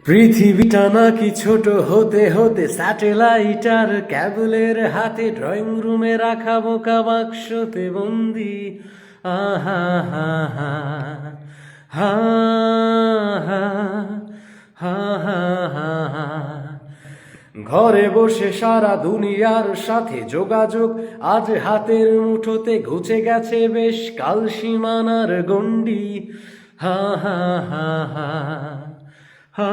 পৃথিবীটা নাকি ছোট হতে হতে স্যাটেলাইটার ক্যাবলের হাতে ড্রয়িং রুমে রাখা বোকা বাক্সতে বন্দি। আহা হা হা হা হা হা হা হা হা। ঘরে বসে সারা দুনিয়ার সাথে যোগাযোগ আজ হাতের মুঠোতে ঘুচে গেছে বেশ কাল সীমানার গণ্ডি। হা হা হা হা হা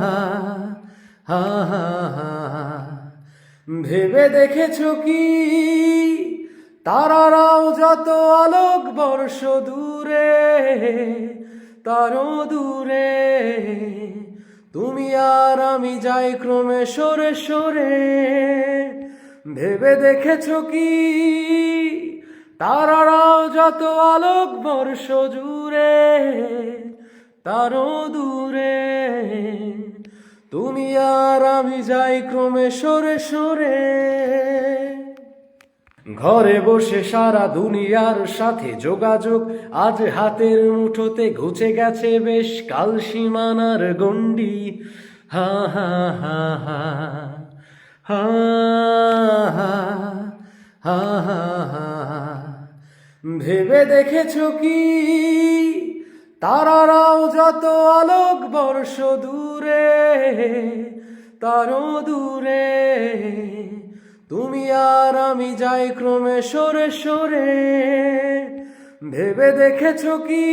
হা হা হা হা। ভেবে দেখেছো কি তারারাও যত আলোক বর্ষ দূরে, তারও দূরে তুমি আর আমি যাই ক্রমে সরে সরে। ভেবে দেখেছো কি তারারাও যত আলোক বর্ষ জুড়ে, তারও দূরে তুমি আর আমি যাই ক্রমে সরে সরে। ঘরে বসে সারা দুনিয়ার সাথে যোগাযোগ আজ হাতের মুঠোতে ঘুচে গেছে বেশ কাল সীমানার গণ্ডি। হা হা হা হা হা হা হা হা হা। ভেবে দেখেছো কি তারারাও যত আলোক বর্ষ দূরে, তারও দূরে তুমি আর আমি যাই ক্রমে সরে সরে। ভেবে দেখেছো কি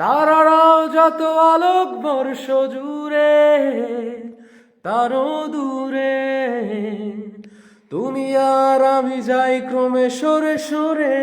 তারারাও যত আলোক বর্ষ জুড়ে, তারও দূরে তুমি আর আমি যাই ক্রমে সরে সরে।